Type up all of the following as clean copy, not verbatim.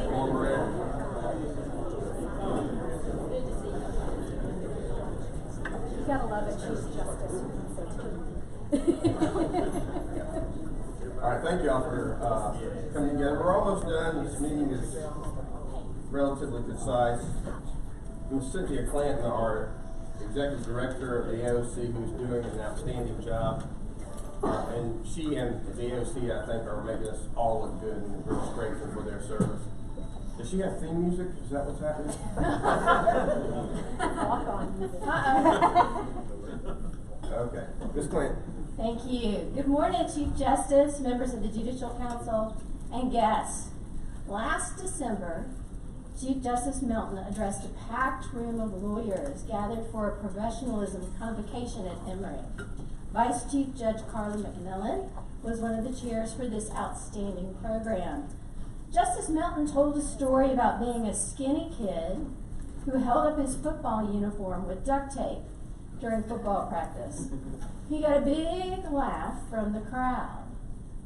You gotta love it. She's justice. All right, thank y'all for coming together. We're almost done. This meeting is relatively concise. Ms. Cynthia Clanton, our Executive Director of the AOC, who's doing an outstanding job. And she and the AOC, I think, are making us all look good, and we're just grateful for their service. Does she have theme music? Is that what's happening? Walk on. Okay. Ms. Clanton. Thank you. Good morning, Chief Justice, members of the Judicial Council, and guests. Last December, Chief Justice Milton addressed a packed room of lawyers gathered for a professionalism convocation at Emory. Vice Chief Judge Carly McMillan was one of the chairs for this outstanding program. Justice Milton told a story about being a skinny kid who held up his football uniform with duct tape during football practice. He got a big laugh from the crowd.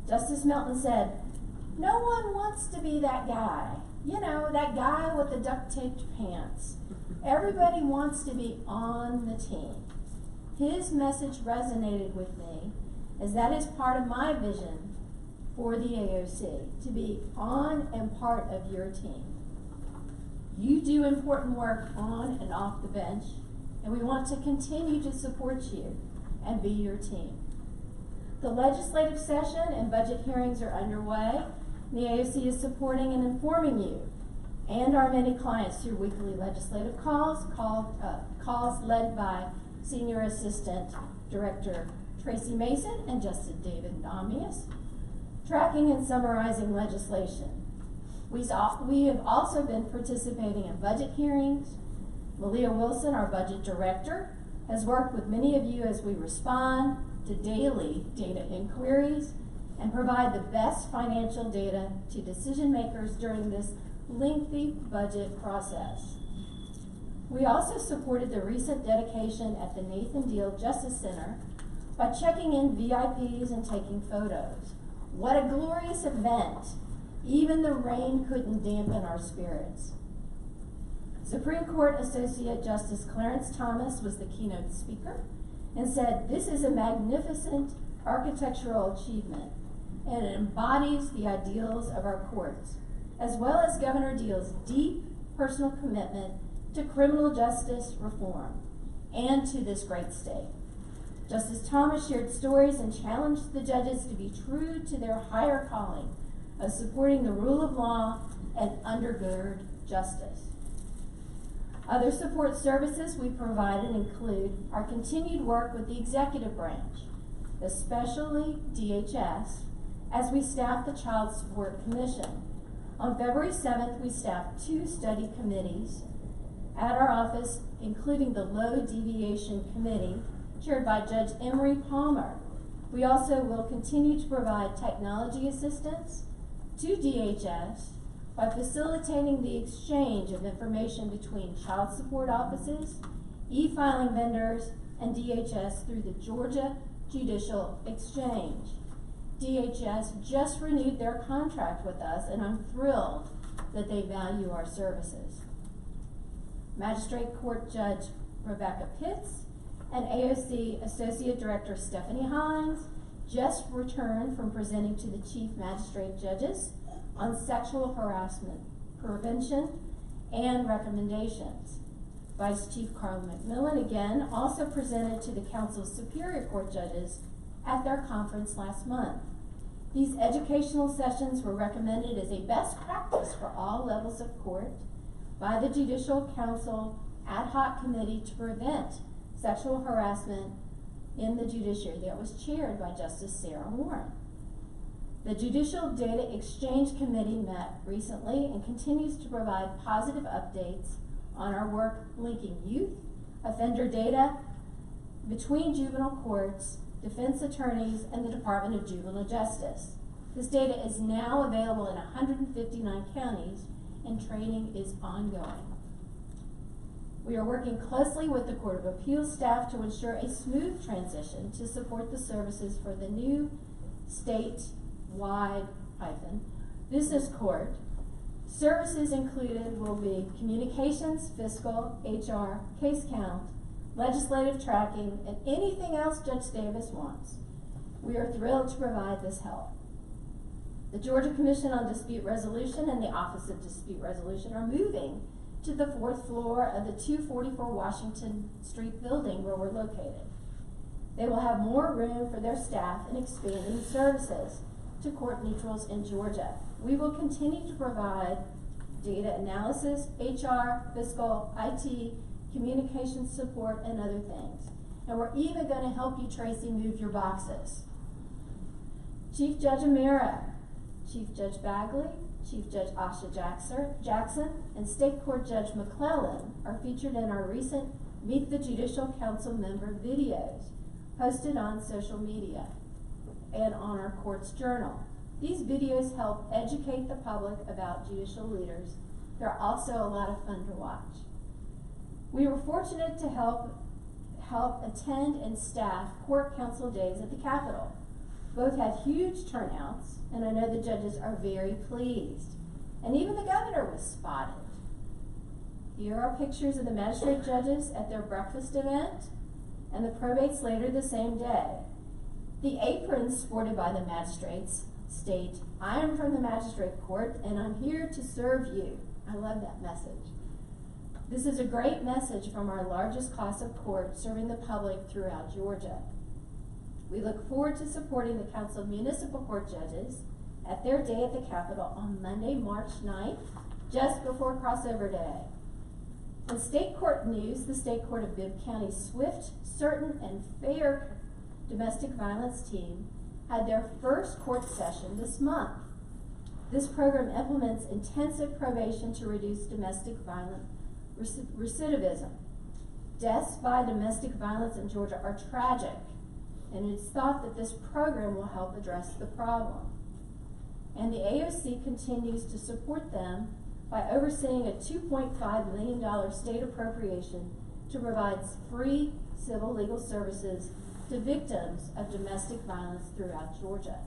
Justice Milton said, "No one wants to be that guy. You know, that guy with the duct-taped pants. Everybody wants to be on the team." His message resonated with me, as that is part of my vision for the AOC, to be on and part of your team. You do important work on and off the bench, and we want to continue to support you and be your team. The legislative session and budget hearings are underway. The AOC is supporting and informing you and our many clients through weekly legislative calls led by Senior Assistant Director Tracy Mason and Justice David Namias, tracking and summarizing legislation. We have also been participating in budget hearings. Malia Wilson, our budget director, has worked with many of you as we respond to daily data inquiries and provide the best financial data to decision makers during this lengthy budget process. We also supported the recent dedication at the Nathan Deal Justice Center by checking in VIPs and taking photos. What a glorious event! Even the rain couldn't dampen our spirits. Supreme Court Associate Justice Clarence Thomas was the keynote speaker and said, "This is a magnificent architectural achievement, and it embodies the ideals of our courts, as well as Governor Deal's deep personal commitment to criminal justice reform and to this great state." Justice Thomas shared stories and challenged the judges to be true to their higher calling of supporting the rule of law and undergird justice. Other support services we provided include our continued work with the executive branch, especially DHS, as we staff the Child Support Commission. On February 7th, we staffed 2 study committees at our office, including the Low Deviation Committee, chaired by Judge Emery Palmer. We also will continue to provide technology assistance to DHS by facilitating the exchange of information between child support offices, e-filing vendors, and DHS through the Georgia Judicial Exchange. DHS just renewed their contract with us, and I'm thrilled that they value our services. Magistrate Court Judge Rebecca Pitts and AOC Associate Director Stephanie Hines just returned from presenting to the Chief Magistrate Judges on sexual harassment prevention and recommendations. Vice Chief Carl McMillan again also presented to the Council's Superior Court judges at their conference last month. These educational sessions were recommended as a best practice for all levels of court by the Judicial Council Ad Hoc Committee to prevent sexual harassment in the judiciary that was chaired by Justice Sarah Warren. The Judicial Data Exchange Committee met recently and continues to provide positive updates on our work linking youth offender data between juvenile courts, defense attorneys, and the Department of Juvenile Justice. This data is now available in 159 counties, and training is ongoing. We are working closely with the Court of Appeals staff to ensure a smooth transition to support the services for the new statewide business court Services included will be communications, fiscal, HR, case count, legislative tracking, and anything else Judge Davis wants. We are thrilled to provide this help. The Georgia Commission on Dispute Resolution and the Office of Dispute Resolution are moving to the 4th floor of the 244 Washington Street building where we're located. They will have more room for their staff and expanding services to court neutrals in Georgia. We will continue to provide data analysis, HR, fiscal, IT, communication support, and other things. And we're even going to help you, Tracy, move your boxes. Chief Judge Amira, Chief Judge Bagley, Chief Judge Asha Jackson, and State Court Judge McClellan are featured in our recent Meet the Judicial Council member videos posted on social media and on our court's journal. These videos help educate the public about judicial leaders. They're also a lot of fun to watch. We were fortunate to help attend and staff court council days at the Capitol. Both had huge turnouts, and I know the judges are very pleased. And even the governor was spotted. Here are pictures of the magistrate judges at their breakfast event and the probates later the same day. The aprons sported by the magistrates state, "I am from the magistrate court and I'm here to serve you." I love that message. This is a great message from our largest class of court serving the public throughout Georgia. We look forward to supporting the Council of Municipal Court Judges at their day at the Capitol on Monday, March 9th, just before crossover day. In state court news, the State Court of Bibb County's swift, certain, and fair domestic violence team had their first court session this month. This program implements intensive probation to reduce domestic violence recidivism. Deaths by domestic violence in Georgia are tragic, and it's thought that this program will help address the problem. And the AOC continues to support them by overseeing a $2.5 million state appropriation to provide free civil legal services to victims of domestic violence throughout Georgia.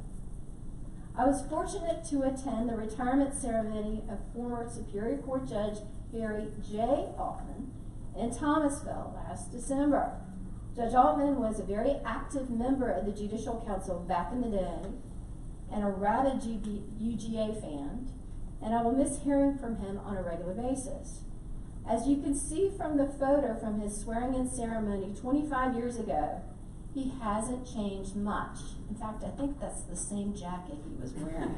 I was fortunate to attend the retirement ceremony of former Superior Court Judge Harry J. Altman in Thomasville last December. Judge Altman was a very active member of the Judicial Council back in the day and a rabid UGA fan, and I will miss hearing from him on a regular basis. As you can see from the photo from his swearing-in ceremony 25 years ago, he hasn't changed much. In fact, I think that's the same jacket he was wearing.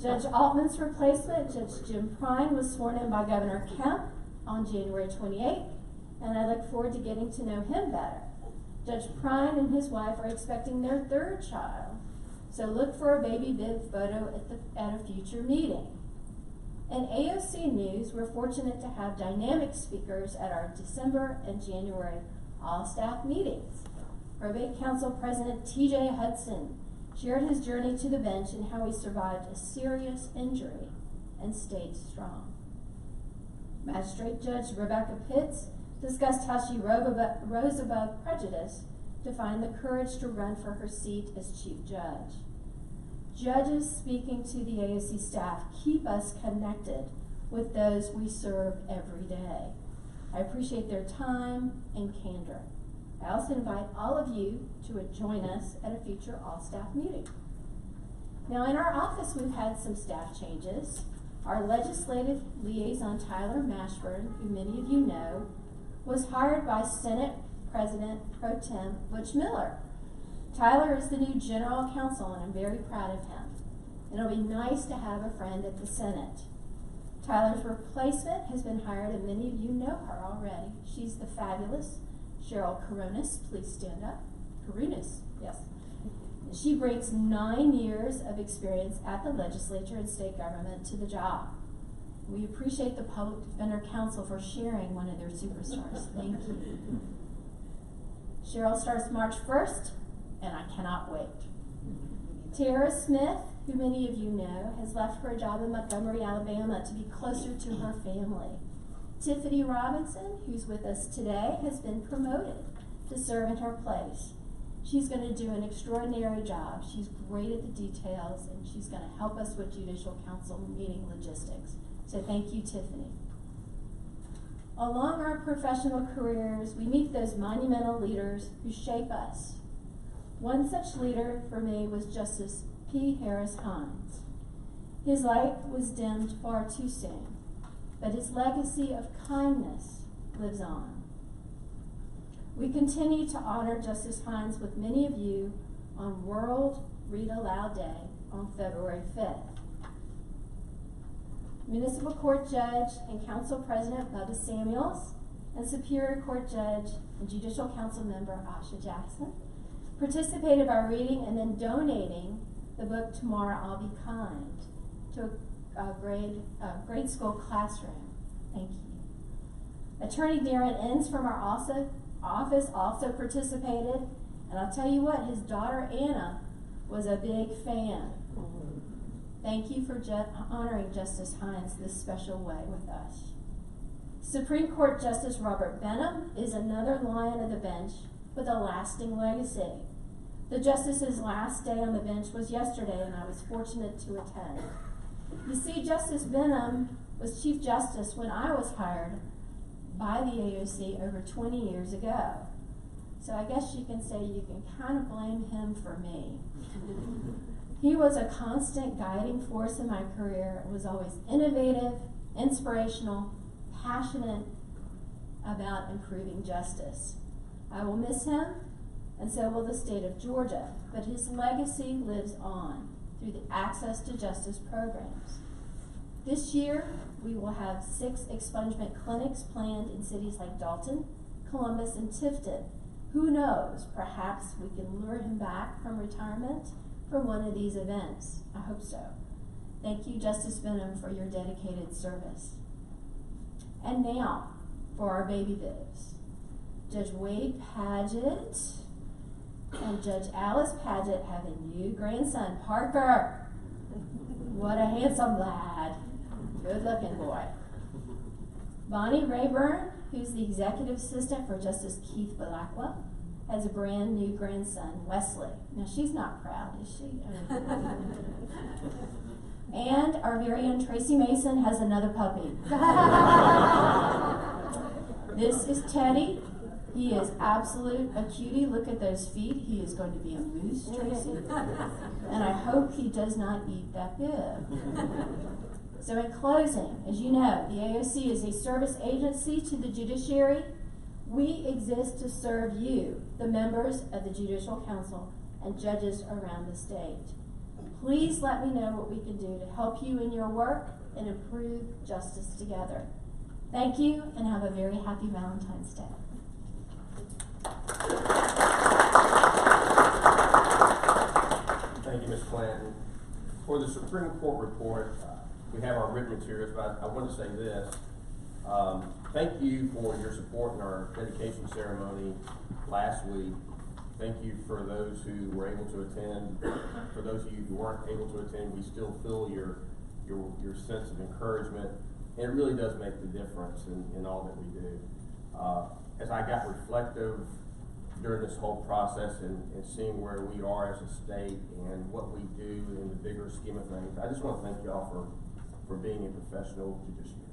Judge Altman's replacement, Judge Jim Prine, was sworn in by Governor Kemp on January 28th, and I look forward to getting to know him better. Judge Prine and his wife are expecting their third child, so look for a baby bib photo at a future meeting. In AOC news, we're fortunate to have dynamic speakers at our December and January all-staff meetings. Probate Council President T.J. Hudson shared his journey to the bench and how he survived a serious injury and stayed strong. Magistrate Judge Rebecca Pitts discussed how she rose above prejudice to find the courage to run for her seat as Chief Judge. Judges speaking to the AOC staff keep us connected with those we serve every day. I appreciate their time and candor. I also invite all of you to join us at a future all-staff meeting. Now, in our office, we've had some staff changes. Our legislative liaison, Tyler Mashburn, who many of you know, was hired by Senate President Pro Tem Butch Miller. Tyler is the new General Counsel, and I'm very proud of him. It'll be nice to have a friend at the Senate. Tyler's replacement has been hired, and many of you know her already. She's the fabulous Cheryl Coronis. Please stand up. Coronis, yes. She brings 9 years of experience at the legislature and state government to the job. We appreciate the Public Defender Council for sharing one of their superstars. Thank you. Cheryl starts March 1st, and I cannot wait. Tara Smith, who many of you know, has left for a job in Montgomery, Alabama to be closer to her family. Tiffany Robinson, who's with us today, has been promoted to serve in her place. She's going to do an extraordinary job. She's great at the details, and she's going to help us with Judicial Council Meeting logistics. So thank you, Tiffany. Along our professional careers, we meet those monumental leaders who shape us. One such leader for me was Justice P. Harris Hines. His light was dimmed far too soon, but his legacy of kindness lives on. We continue to honor Justice Hines with many of you on World Read Aloud Day on February 5th. Municipal Court Judge and Council President Bubba Samuels and Superior Court Judge and Judicial Council Member Asha Jackson participated by reading and then donating the book Tomorrow I'll Be Kind to a grade school classroom. Thank you. Attorney Darren Enns from our office also participated, and I'll tell you what, his daughter Anna was a big fan. Thank you for honoring Justice Hines this special way with us. Supreme Court Justice Robert Benham is another lion of the bench with a lasting legacy. The Justice's last day on the bench was yesterday, and I was fortunate to attend. You see, Justice Benham was Chief Justice when I was hired by the AOC over 20 years ago. So I guess you can say you can kind of blame him for me. He was a constant guiding force in my career and was always innovative, inspirational, passionate about improving justice. I will miss him, and so will the state of Georgia, but his legacy lives on through the Access to Justice programs. This year, we will have 6 expungement clinics planned in cities like Dalton, Columbus, and Tifton. Who knows, perhaps we can lure him back from retirement for one of these events. I hope so. Thank you, Justice Benham, for your dedicated service. And now, for our baby bibs. Judge Wade Padgett and Judge Alice Padgett have a new grandson, Parker. What a handsome lad. Good looking boy. Bonnie Rayburn, who's the executive assistant for Justice Keith Belacqua, has a brand new grandson, Wesley. Now she's not proud, is she? And our very own Tracy Mason has another puppy. This is Teddy. He is absolute a cutie. Look at those feet. He is going to be a moose, Tracy. And I hope he does not eat that bib. So in closing, as you know, the AOC is a service agency to the judiciary. We exist to serve you, the members of the Judicial Council and judges around the state. Please let me know what we can do to help you in your work and improve justice together. Thank you, and have a very happy Valentine's Day. Thank you, Ms. Clanton. For the Supreme Court report, we have our written materials, but I want to say this. Thank you for your support in our dedication ceremony last week. Thank you for those who were able to attend. For those of you who weren't able to attend, we still feel your sense of encouragement. And it really does make the difference in all that we do. As I got reflective during this whole process and seeing where we are as a state and what we do in the bigger scheme of things, I just want to thank y'all for being a professional judiciary.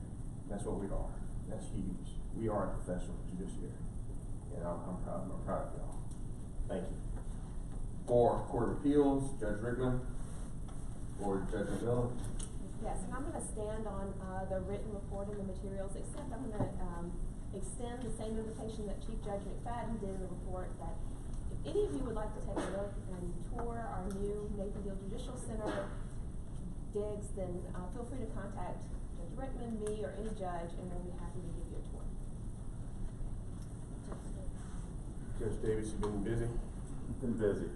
That's what we are. That's huge. We are a professional judiciary. And I'm proud of y'all. Thank you. For Court of Appeals, Judge Rickman, or Judge McMillan. Yes, and I'm going to stand on the written report and the materials, except I'm going to extend the same invitation that Chief Judge McFadden did in the report, that if any of you would like to take a look and tour our new Nathan Deal Judicial Center digs, then feel free to contact Judge Rickman, me, or any judge, and we'll be happy to give you a tour. Judge Davis, you've been busy? Been busy.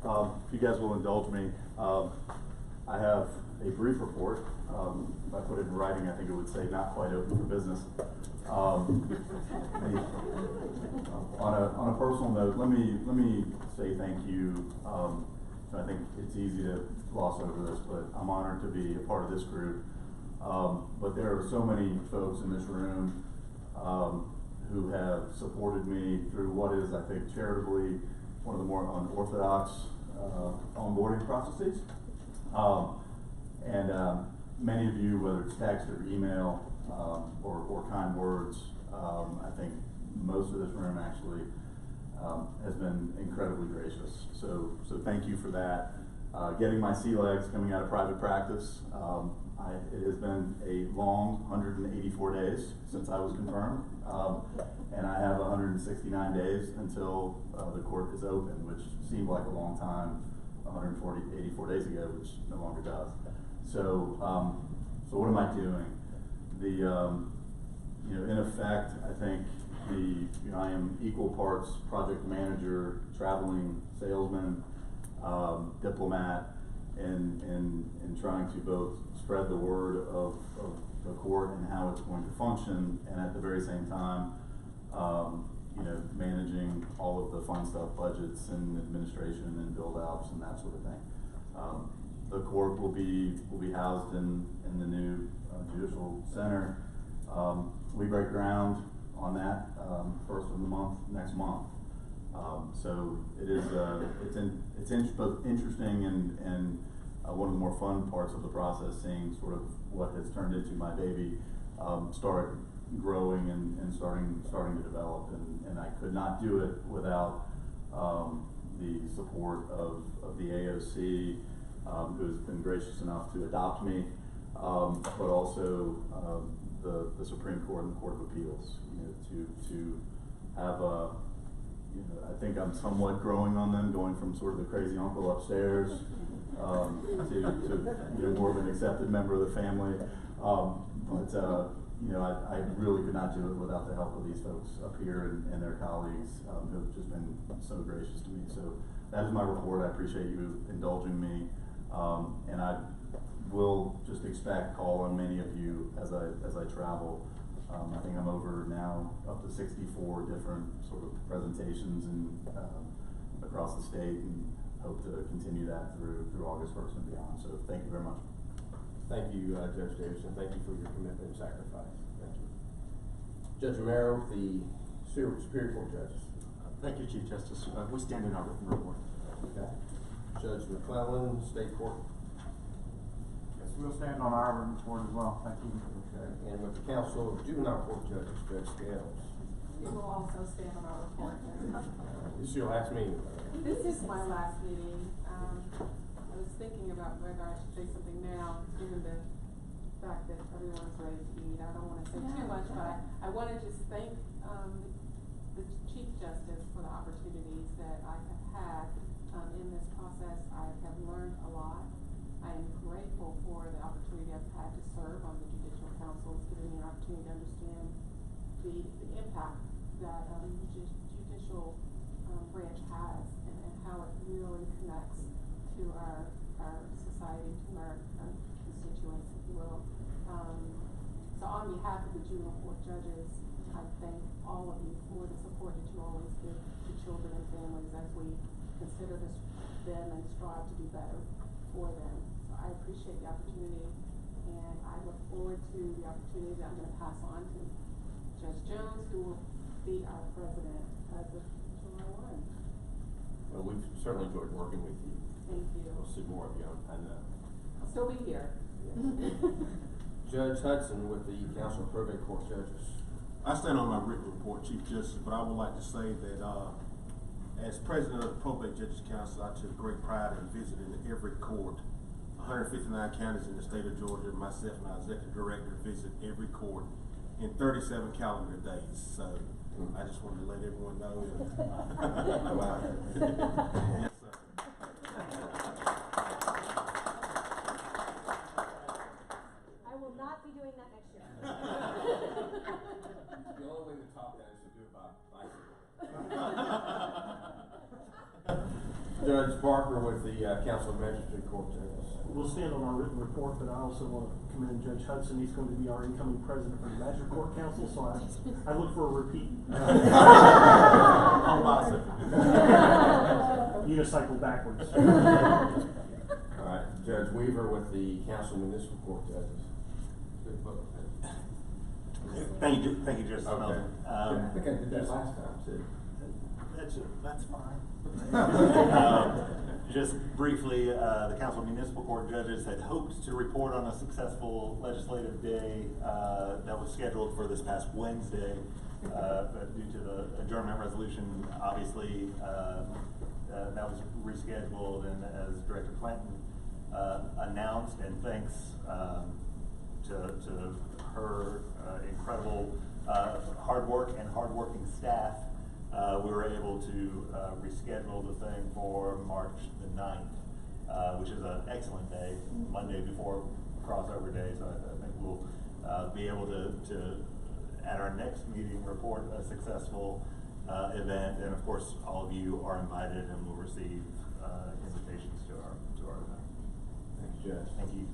If you guys will indulge me, I have a brief report. If I put it in writing, I think it would say not quite open for business. On a personal note, let me say thank you. I think it's easy to gloss over this, but I'm honored to be a part of this group. But there are so many folks in this room who have supported me through what is, I think, charitably one of the more unorthodox onboarding processes. Many of you, whether it's text or email or kind words, I think most of this room actually has been incredibly gracious. So thank you for that. Getting my sea legs coming out of private practice, it has been a long 184 days since I was confirmed, and I have 169 days until the court is open, which seemed like a long time 84 days ago, which no longer does. So what am I doing? In effect, I think I am equal parts project manager, traveling salesman, diplomat, and trying to both spread the word of the court and how it's going to function, and at the very same time, managing all of the fun stuff, budgets and administration and build outs and that sort of thing. The court will be housed in the new Judicial Center. We break ground on that first of the month, next month. So it is it's both interesting and one of the more fun parts of the process, seeing sort of what has turned into my baby start growing and starting to develop, and I could not do it without the support of the AOC, who has been gracious enough to adopt me, but also the Supreme Court and the Court of Appeals, to have a, I think I'm somewhat growing on them, going from sort of the crazy uncle upstairs to more of an accepted member of the family. I really could not do it without the help of these folks up here and their colleagues who have just been so gracious to me. So that is my report. I appreciate you indulging me, and I will just call on many of you as I travel. I think I'm over now up to 64 different sort of presentations and across the state, and hope to continue that through August 1st and beyond. So thank you very much. Thank you, Judge Davidson. Thank you for your commitment and sacrifice. Thank you. Judge Romero, the Superior Court judges. Thank you, Chief Justice. We stand in our written report. Okay. Judge McClellan, State Court. Yes, we'll stand on our written report as well. Thank you. Okay. And with the Council of Juvenile Court judges, Judge Scales. We will also stand on our report. This is your last meeting. This is my last meeting. I was thinking about whether I should say something now, given the fact that everyone's ready to eat. I don't want to say too much, but I want to just thank the Chief Justice for the opportunities that I have had in this process. I have learned a lot. I am grateful for the opportunity I've had to serve on the Judicial Council. It's given me an opportunity to understand the impact that the judicial branch has and how it really connects to our society, to our constituents, if you will. So on behalf of the juvenile court judges, I thank all of you for the support that you always give to children and families as we consider them and strive to do better for them. So I appreciate the opportunity, and I look forward to the opportunity that I'm going to pass on to Judge Jones, who will be our president as of July 1. Well, we've certainly enjoyed working with you. Thank you. We'll see more of you I know. I'll still be here. Judge Hudson with the Council of Probate Court judges. I stand on my written report, Chief Justice, but I would like to say that as president of the Probate Judges Council, I took great pride in visiting every court. 159 counties in the state of Georgia. Myself and our executive director visit every court in 37 calendar days. So I just wanted to let everyone know. Wow. Yes, sir. I will not be doing that next year. The only way to top that is to do it by bicycle. Judge Barker with the Council of Magistrate Court judges. We'll stand on our written report, but I also want to commend Judge Hudson. He's going to be our incoming president for the Magistrate Court Council, so I look for a repeat. On bicycle. Unicycle backwards. All right, Judge Weaver with the Council of Municipal Court judges. Thank you, Justice. Okay. I think I did that last time too. That's fine. Just briefly, the Council of Municipal Court judges had hoped to report on a successful legislative day that was scheduled for this past Wednesday, but due to the adjournment resolution, obviously, that was rescheduled, and as Director Clanton announced, and thanks to her incredible hard work and hard-working staff, we were able to reschedule the thing for March the 9th, which is an excellent day, Monday before crossover day, so I think we'll be able to, at our next meeting, report a successful event, and of course, all of you are invited and will receive invitations to our event. Thank you, Judge. Thank you.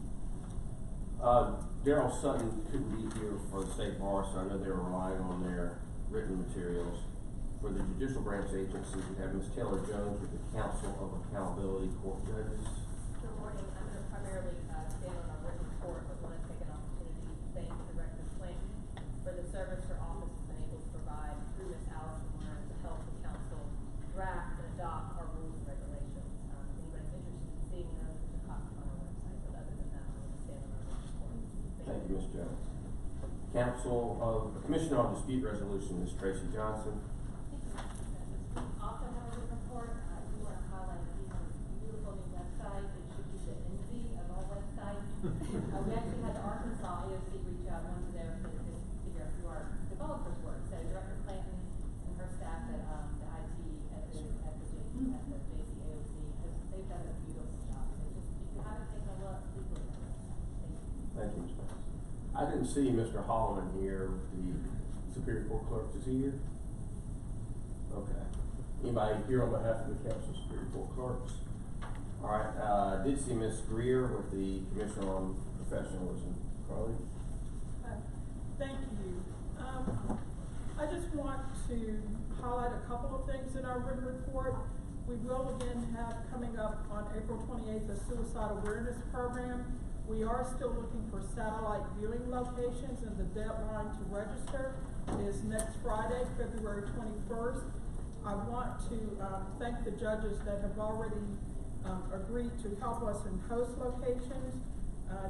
Daryl Sutton couldn't be here for the state bar, so I know they're relying on their written materials. For the judicial branch agency, we have Ms. Taylor Jones with the Council of Accountability Court Judges. Good morning. I'm going to primarily stand on our written report, but want to take an opportunity to thank Director Clanton for the service her office has been able to provide through Ms. Allison Warren to help the council draft and adopt our rules and regulations. If anybody's interested in seeing those, there's a copy on our website, but other than that, I'm going to stand on our written report. Thank you, Ms. Jones. Commissioner on Dispute Resolution, Ms. Tracy Johnson. Also have a written report. I do want to highlight Eaton's beautiful new website. It should be the envy of all websites. We actually had the Arkansas AOC reach out once there to figure out who our developers were. So Director Clanton and her staff at the IT at the JCAOC, they've done a beautiful job. So just, if you haven't taken a look, please look at it. Thank you, Ms. Johnson. I didn't see Mr. Holloman here with the Superior Court Clerk. Is he here? Okay. Anybody here on behalf of the Council of Superior Court Clerks? All right, I did see Ms. Greer with the Commissioner on Professionalism. Carly? Thank you. I just want to highlight a couple of things in our written report. We will again have coming up on April 28th a suicide awareness program. We are still looking for satellite viewing locations, and the deadline to register is next Friday, February 21st. I want to thank the judges that have already agreed to help us in host locations.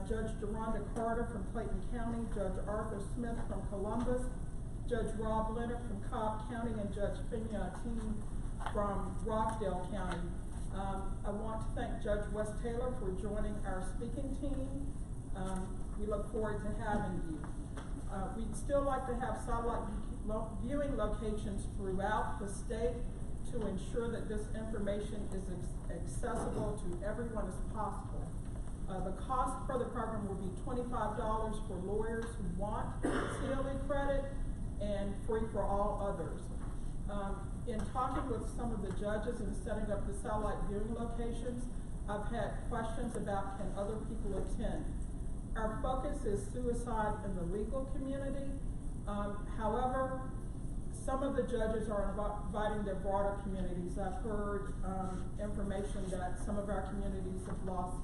Judge Deronda Carter from Clayton County, Judge Arthur Smith from Columbus, Judge Rob Leonard from Cobb County, and Judge Finya Ateen from Rockdale County. I want to thank Judge Wes Taylor for joining our speaking team. We look forward to having you. We'd still like to have satellite viewing locations throughout the state to ensure that this information is accessible to everyone as possible. The cost for the program will be $25 for lawyers who want CLE credit and free for all others. In talking with some of the judges and setting up the satellite viewing locations, I've had questions about can other people attend. Our focus is suicide in the legal community. However, some of the judges are inviting their broader communities. I've heard information that some of our communities have lost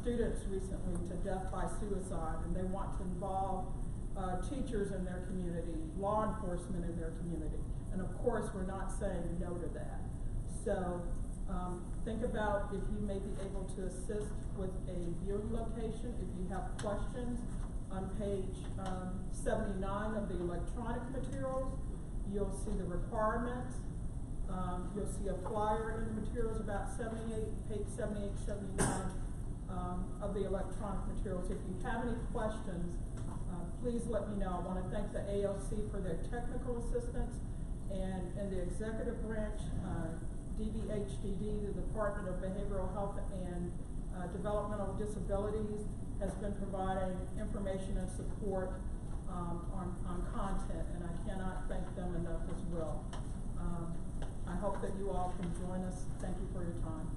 students recently to death by suicide, and they want to involve teachers in their community, law enforcement in their community. And of course, we're not saying no to that. So think about if you may be able to assist with a viewing location. If you have questions, on page 79 of the electronic materials, you'll see the requirements. You'll see a flyer in the materials about page 78, 79 of the electronic materials. If you have any questions, please let me know. I want to thank the ALC for their technical assistance, and in the executive branch, DBHDD, the Department of Behavioral Health and Developmental Disabilities, has been providing information and support on content, and I cannot thank them enough as well. I hope that you all can join us. Thank you for your time.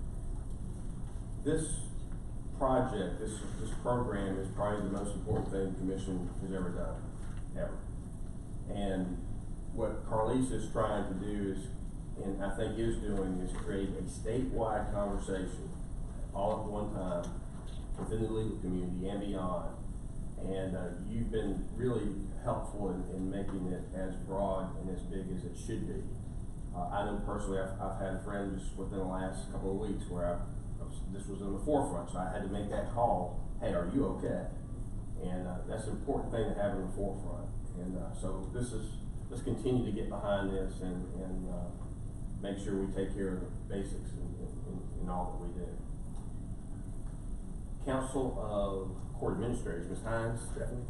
This project, this program is probably the most important thing the Commission has ever done, ever. And what Carlise is trying to do is, and I think is doing, is create a statewide conversation all at one time within the legal community and beyond. And you've been really helpful in making it as broad and as big as it should be. I know personally, I've had a friend just within the last couple of weeks where this was in the forefront, so I had to make that call, hey, are you okay? And that's an important thing to have in the forefront. And so let's continue to get behind this and make sure we take care of the basics in all that we do. Council of Court Administrators, Ms. Hines, Stephanie.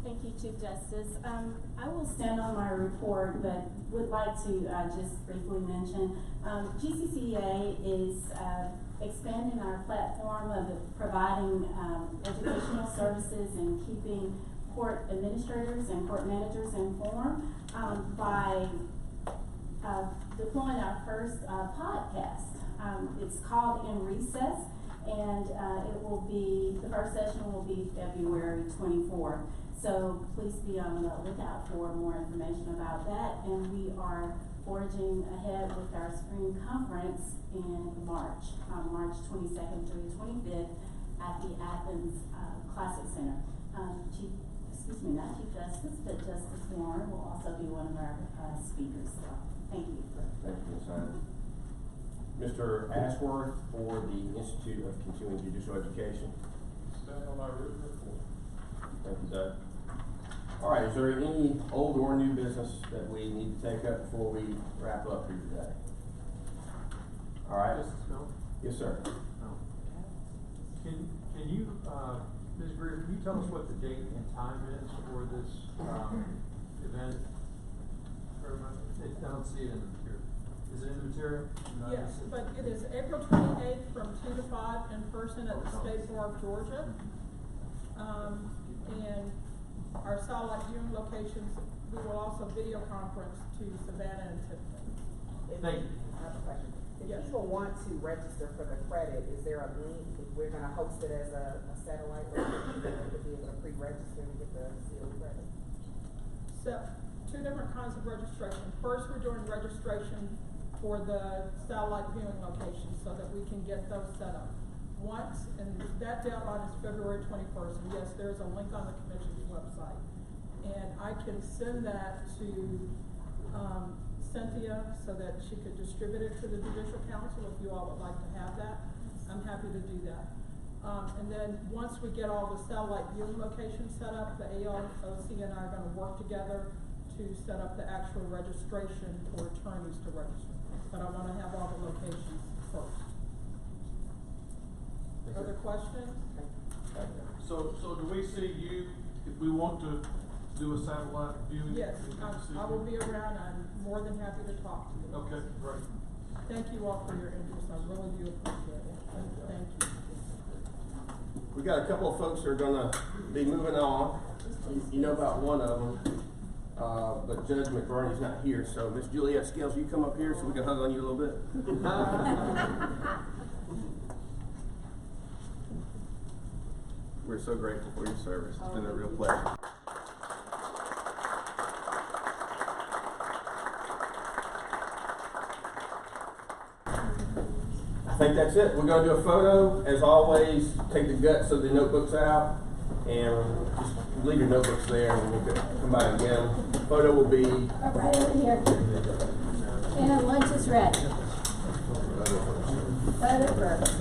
Thank you, Chief Justice. I will stand on my report, but would like to just briefly mention, GCCA is expanding our platform of providing educational services and keeping court administrators and court managers informed by deploying our first podcast. It's called In Recess, and the first session will be February 24th. So please be on the lookout for more information about that. And we are forging ahead with our spring conference in March, March 22nd through 25th at the Athens Classic Center. Not Chief Justice, but Justice Warren will also be one of our speakers. So thank you. Thank you, Ms. Hines. Mr. Ashworth for the Institute of Continuing Judicial Education. Stand on my written report. Thank you, Doug. All right, is there any old or new business that we need to take up before we wrap up here today? All right. Yes, sir. Can you, Ms. Greer, can you tell us what the date and time is for this event? I don't see it in the material. Is it in the material? No, Yes, but it is April 28th from 2 to 5 in person at the State Bar of Georgia. And our satellite viewing locations, we will also video conference to Savannah and Tiffany. Thank you. I have a question. If Yes. people want to register for the credit, is there a link? If we're gonna host it as a satellite, or they could be able to pre-register to get the sealed credit? So, two different kinds of registration. First, we're doing registration for the satellite viewing locations so that we can get those set up. Once, and that deadline is February 21st, and yes, there's a link on the commission's website. And I can send that to Cynthia so that she could distribute it to the Judicial Council if you all would like to have that. I'm happy to do that. And then once we get all the satellite viewing locations set up, the ALOC and I are gonna work together to set up the actual registration for attorneys to register. But I wanna have all the locations first. Other questions? So do we see you, if we want to do a satellite viewing? Yes, we can see I will you? be around. I'm more than happy to talk to you. Okay, great. Thank you all for your interest. I really do appreciate it. Thank you. We got a couple of folks that are gonna be moving on. You know about one of them, but Judge McBurney's not here, so Miss Juliet Scales, you come up here so we can hug on you a little bit. We're so grateful for your service. It's been a real pleasure. I think that's it. We're going to do a photo. As always, take the guts of the notebooks out and just leave your notebooks there and we'll come by and get them. The photo will be Right over here. And our lunch is ready. Photo first.